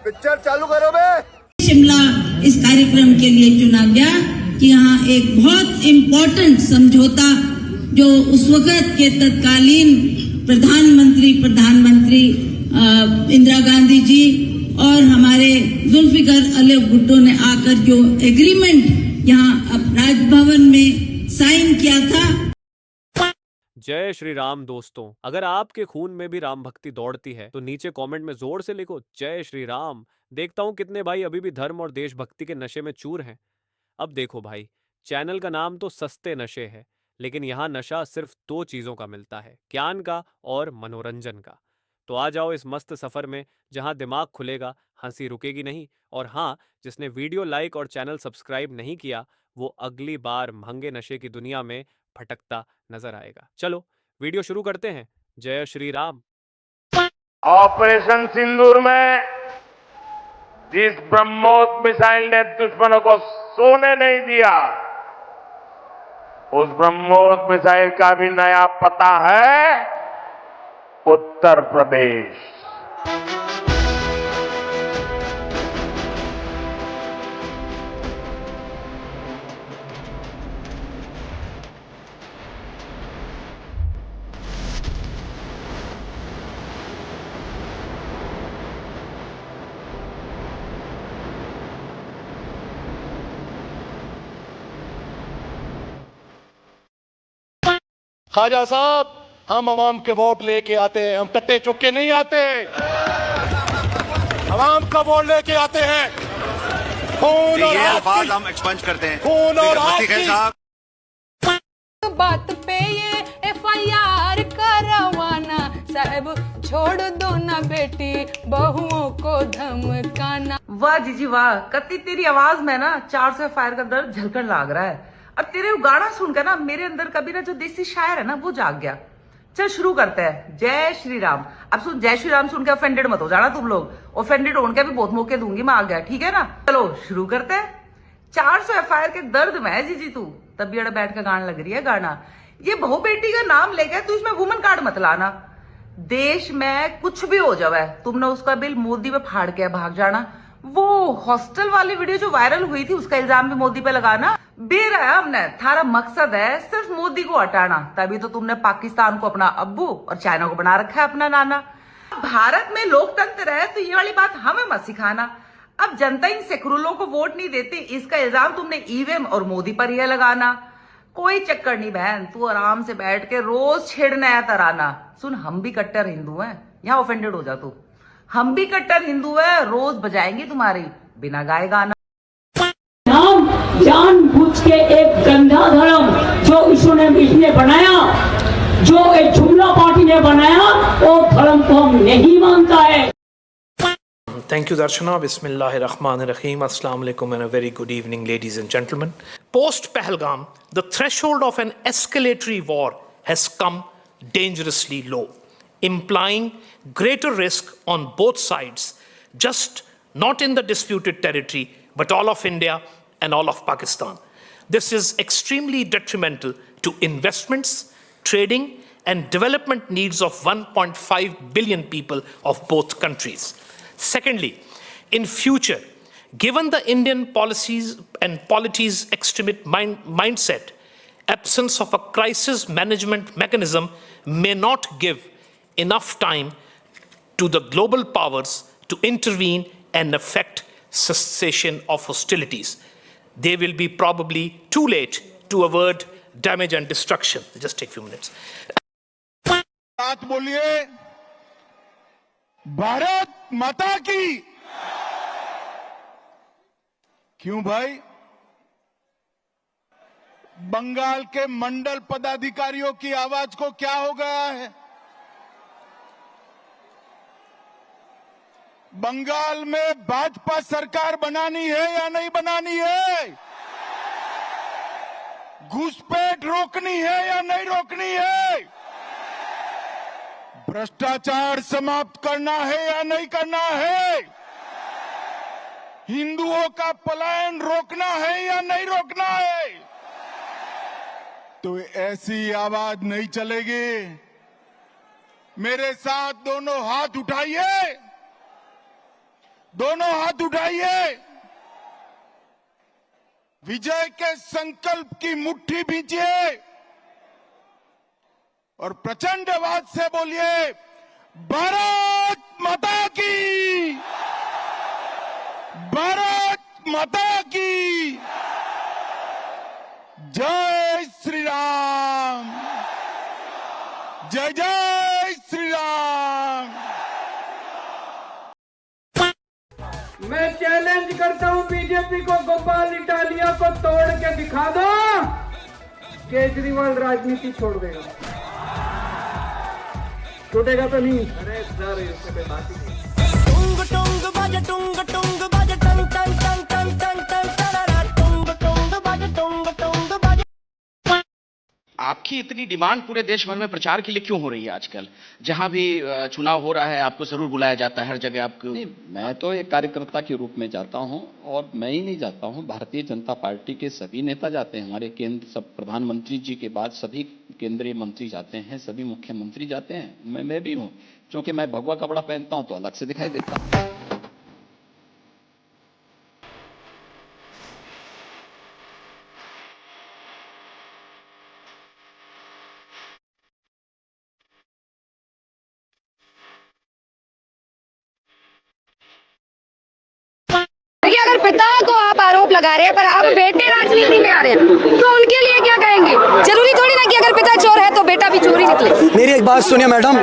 Picture चालू करो बे। शिमला इस कार्यक्रम के लिए चुना गया कि यहाँ एक बहुत इम्पोर्टेंट समझौता जो उस वक्त के तत्कालीन प्रधानमंत्री इंदिरा गांधी जी और हमारे जुल्फिकार अली भुट्टो ने आकर जो एग्रीमेंट यहाँ राजभवन में साइन किया था। जय श्री राम दोस्तों, अगर आपके खून में भी राम भक्ति दौड़ती है तो नीचे कमेंट में जोर से लिखो जय श्री राम। देखता हूं कितने भाई अभी भी धर्म और देशभक्ति के नशे में चूर हैं। अब देखो भाई, चैनल का नाम तो सस्ते नशे है, लेकिन यहाँ नशा सिर्फ दो चीजों का मिलता है, ज्ञान का और मनोरंजन का। तो आ जाओ इस मस्त सफर में जहां दिमाग खुलेगा, हंसी रुकेगी नहीं। और हाँ, जिसने वीडियो लाइक और चैनल सब्सक्राइब नहीं किया वो अगली बार महंगे नशे की दुनिया में भटकता नजर आएगा। चलो वीडियो शुरू करते हैं। जय श्री राम। ऑपरेशन सिंदूर में जिस ब्रह्मोस मिसाइल ने दुश्मनों को सोने नहीं दिया, उस ब्रह्मोस मिसाइल का भी नया पता है उत्तर प्रदेश। ख्वाजा साहब, हम अवाम के वोट लेके आते हैं, हम कट्टे चुक्के नहीं आते। अवाम का वोट लेके आते हैं। खून और ये अल्फाज हम एक्सपंज करते हैं। खून और बात पे ये FIR करवाना, साहब छोड़ दो ना बेटी बहुओं को धमकाना। वाह जीजी वाह, कत्ती तेरी आवाज में ना 400 FIR का दर्द झलकन लाग रहा है। और तेरे गाना सुनकर ना मेरे अंदर कभी ना जो देसी शायर है ना वो जाग गया। चल शुरू करते हैं। जय श्री राम। अब सुन, जय श्री राम सुन के ऑफेंडेड मत हो जाना तुम लोग। ऑफेंडेड होने के भी बहुत मौके दूंगी मैं, आ गया ठीक है ना। चलो शुरू करते हैं। 400 FIR के दर्द में है जीजी तू, तब भी अड़ा बैठ कर गाना लग रही है गाना। ये बहू बेटी का नाम लेके तू इसमें वुमन कार्ड मत लाना। देश में कुछ भी हो जाए, तुमने उसका बिल मोदी पे फाड़ के भाग जाना। वो हॉस्टल वाली वीडियो जो वायरल हुई थी उसका इल्जाम भी मोदी पे लगाना बेरा हमने। थारा मकसद है सिर्फ मोदी को हटाना, तभी तो तुमने पाकिस्तान को अपना अब्बू और चाइना को बना रखा है अपना नाना। भारत में लोकतंत्र है तो ये वाली बात हमें मत सिखाना। अब जनता इन सेक्युलरों को वोट नहीं देती, इसका इल्जाम तुमने ईवीएम और मोदी पर ही लगाना। कोई चक्कर नहीं बहन, तू आराम से बैठ के रोज छेड़ना है तराना। सुन, हम भी कट्टर हिंदू हैं, यहाँ ऑफेंडेड हो जा तू। हम भी कट्टर हिंदू है, रोज बजाएंगे तुम्हारी बिना गाए गाना। जानबूझ के एक गंदा धर्म जो इसने बनाया, जो एक जुमला पार्टी ने बनाया, वो धर्म को हम नहीं मानता है। Thank you, Darshana. Bismillahirrahmanirrahim. Assalamu alaikum and a very good evening, ladies and gentlemen. Post Pahalgam, the threshold of an escalatory war has come dangerously low, implying greater risk on both sides, just not in the disputed territory, but all of India and all of Pakistan. This is extremely detrimental to investments, trading, and development needs of 1.5 billion people of both countries. Secondly, in future, given the Indian policies and polities extremist mindset, absence of a crisis management mechanism may not give enough time to the global powers to intervene and effect cessation of hostilities. They will be probably too late to avert damage and destruction. Just take a few minutes. बात बोलिए, भारत माता की। क्यों भाई? बंगाल के मंडल पदाधिकारियों की आवाज को क्या हो गया है? बंगाल में भाजपा सरकार बनानी है या नहीं बनानी है? घुसपैठ रोकनी है या नहीं रोकनी है? भ्रष्टाचार समाप्त करना है या नहीं करना है? हिंदुओं का पलायन रोकना है या नहीं रोकना है? तो ऐसी आवाज नहीं चलेगी। मेरे साथ दोनों हाथ उठाइए। दोनों हाथ उठाइए, विजय के संकल्प की मुट्ठी भींचिए और प्रचंड आवाज से बोलिए, भारत माता की, भारत माता की जय श्री राम, जय जय श्री राम। मैं चैलेंज करता हूं बीजेपी को, गोपाल इटालिया को तोड़ के दिखा दो, केजरीवाल राजनीति छोड़ देगा। छूटेगा तो नहीं। अरे सर इससे कोई बात ही नहीं। टुंग टुंग बाजे टुंग टुंग बाजे टंग टंग टंग टंग टंग टंग टंग टुंग टुंग बाजे टुंग टुंग बाजे। आपकी इतनी डिमांड पूरे देश भर में प्रचार के लिए क्यों हो रही है आजकल? जहां भी चुनाव हो रहा है आपको जरूर बुलाया जाता है, हर जगह आपको। नहीं, मैं तो एक कार्यकर्ता के रूप में जाता हूं, और मैं ही नहीं जाता हूं, भारतीय जनता पार्टी के सभी नेता जाते हैं। हमारे केंद्र सब प्रधानमंत्री जी के बाद सभी केंद्रीय मंत्री जाते हैं, सभी मुख्यमंत्री जाते हैं, मैं भी हूं। क्योंकि मैं भगवा कपड़ा पहनता हूं तो अलग से दिखाई देता हूं। अगर पिता को आप आरोप लगा रहे हैं पर आप बेटे राजनीति में आ रहे हैं तो उनके लिए क्या कहेंगे? जरूरी थोड़ी ना कि अगर पिता चोर है तो बेटा भी चोरी निकले। मेरी एक बात सुनिए मैडम,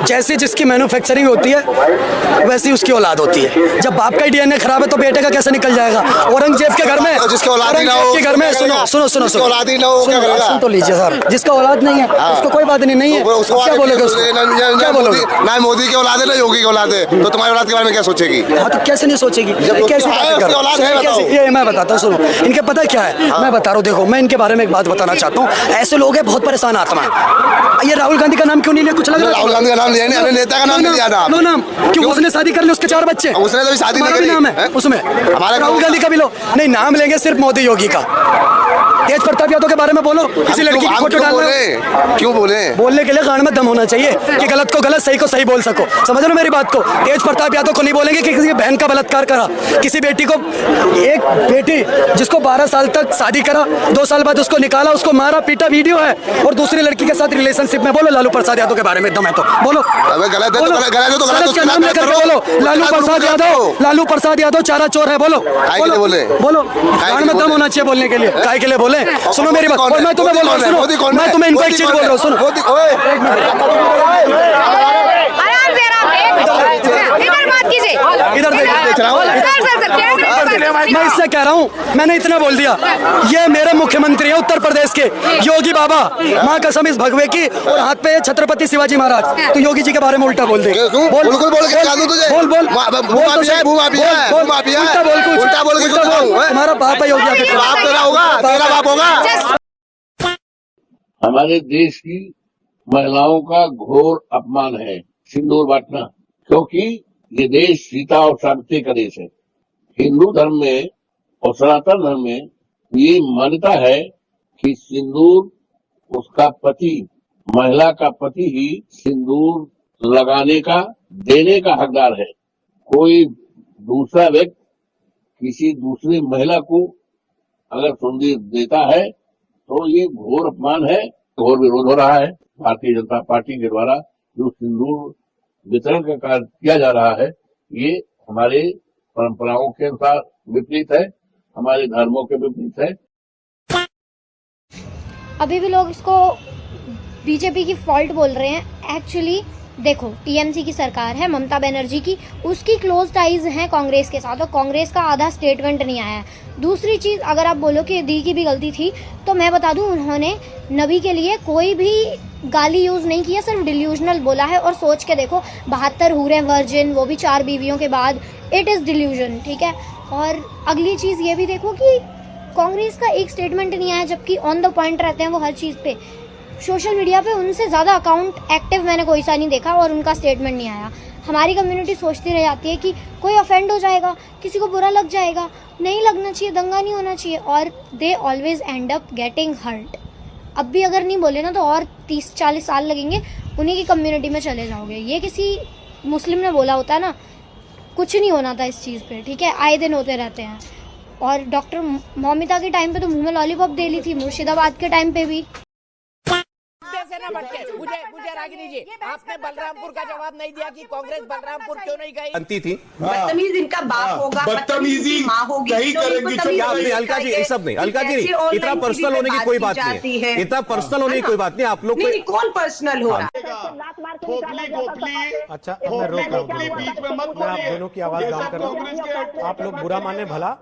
जैसे जिसकी मैन्युफैक्चरिंग होती है वैसी उसकी औलाद होती है। जब बाप का ही डीएनए खराब है तो बेटे का कैसे निकल जाएगा? औरंगजेब के घर में, जिसके औलाद ही ना हो, के घर में सुनो सुनो सुनो सुनो, औलाद ही ना हो क्या करेगा? सुन तो लीजिए सर, जिसका औलाद नहीं है उसको कोई बात नहीं है, क्या बोलोगे उसको? क्या बोलोगे? ना मोदी की औलाद है ना योगी की औलाद है, तो तुम्हारी औलाद के बारे में क्या सोचेगी? हाँ तो कैसे नहीं सोचेगी? ये मैं बताता हूँ, सुनो, इनके पता क्या है, मैं बता रहा हूँ। देखो मैं इनके बारे में एक बात बताना चाहता हूँ, ऐसे लोग हैं बहुत परेशान आत्मा है। ये राहुल गांधी का नाम क्यों नहीं लिया? कुछ लग रहा है राहुल गांधी का नाम लिया नहीं, अपने नेता का नाम नहीं लिया था। नो नाम क्यों? उसने शादी कर ली, उसके 4 बच्चे, उसने तो शादी नहीं करी। नाम है उसमें, हमारा राहुल गांधी का भी लो। नहीं, नाम लेंगे सिर्फ मोदी योगी का। तेज प्रताप यादव के बारे में बोलो, किसी लड़की की फोटो डालना, क्यों बोले? बोलने के लिए गांड में दम होना चाहिए कि गलत को गलत, सही को सही बोल सको। समझ लो मेरी बात को। तेज प्रताप यादव को नहीं बोलेंगे कि किसी बहन का बलात्कार करा, किसी बेटी को, एक बेटी जिसको 12 साल तक शादी करा, 2 साल बाद उसको निकाला, उसको मारा पीटा, वीडियो है, और दूसरी लड़की के साथ रिलेशनशिप में। बोलो लालू प्रसाद यादव के बारे में दम है तो बोलो। गलत है तो गलत है तो गलत क्या नाम लेकर बोलो? लालू प्रसाद यादव, लालू प्रसाद यादव चारा चोर है। बोलो बोलो, गांड में दम होना चाहिए बोलने के लिए। काय के लिए बोले? सुनो मेरी बात, और मैं तुम्हें बोल रहा हूँ, सुनो, मैं तुम्हें इनको एक चीज बोल रहा हूँ, सुनो। इधर मैं इससे कह रहा हूँ, मैंने इतना बोल दिया, ये मेरे मुख्यमंत्री है उत्तर प्रदेश के, योगी बाबा। माँ कसम इस भगवे की, और हाथ पे छत्रपति शिवाजी महाराज। तो योगी जी के बारे में उल्टा बोल दे। बोल तुम्हारा बाप है योगी, तेरा बाप होगा। हमारे देश की महिलाओं का घोर अपमान है सिंदूर बांटना, क्योंकि ये देश सीता और सावित्री का देश है। हिंदू धर्म में और सनातन धर्म में ये मान्यता है कि सिंदूर उसका पति, महिला का पति ही सिंदूर लगाने का, देने का हकदार है। कोई दूसरा व्यक्ति किसी दूसरी महिला को अगर सिंदूर देता है तो ये घोर अपमान है, घोर विरोध हो रहा है। भारतीय जनता पार्टी के द्वारा जो सिंदूर वितरण का कार्य किया जा रहा है, ये हमारे परंपराओं के अनुसार विपरीत है, हमारे धर्मों के विपरीत है। अभी भी लोग इसको बीजेपी की फॉल्ट बोल रहे हैं। एक्चुअली देखो, टीएमसी की सरकार है, ममता बनर्जी की, उसकी क्लोज टाइज हैं कांग्रेस के साथ, और कांग्रेस का आधा स्टेटमेंट नहीं आया है। दूसरी चीज, अगर आप बोलो कि दी की भी गलती थी, तो मैं बता दूं, उन्होंने नबी के लिए कोई भी गाली यूज नहीं किया, सिर्फ डिल्यूजनल बोला है। और सोच के देखो, 72 हूरें वर्जिन, वो भी 4 बीवियों के बाद, इट इज डिल्यूजन, ठीक है। और अगली चीज ये भी देखो कि कांग्रेस का एक स्टेटमेंट नहीं आया, जबकि ऑन द पॉइंट रहते हैं वो हर चीज पे। सोशल मीडिया पे उनसे ज्यादा अकाउंट एक्टिव मैंने कोई सा नहीं देखा, और उनका स्टेटमेंट नहीं आया। हमारी कम्युनिटी सोचती रह जाती है कि कोई ऑफेंड हो जाएगा, किसी को बुरा लग जाएगा, नहीं लगना चाहिए, दंगा नहीं होना चाहिए, और they always end up getting hurt. अब भी अगर नहीं बोले ना तो और 30-40 साल लगेंगे, उन्हीं की कम्युनिटी में चले जाओगे। ये किसी मुस्लिम ने बोला होता है ना, कुछ नहीं होना था इस चीज़ पे, ठीक है, आए दिन होते रहते हैं। और डॉक्टर मौमिता के टाइम पे तो मुंह में लॉलीपॉप दे ली थी, मुर्शिदाबाद के टाइम पे भी। से ना भटके, मुझे रागिनी जी, आपने बलरामपुर का जवाब नहीं दिया कि कांग्रेस बलरामपुर क्यों नहीं गई। बनती थी बदतमीज इनका बाप होगा, बदतमीजी माँ होगी, नहीं करेंगी। क्या आपने अलका जी, ये सब नहीं, अलका जी नहीं, इतना पर्सनल होने की कोई बात नहीं है, इतना पर्सनल होने की कोई बात नहीं। आप लोग कौन पर्सनल हो रहा अच्छा, मैं रोक रहा हूँ, मैं आप दोनों की आवाज डाउन कर रहा हूँ, आप लोग बुरा माने भला।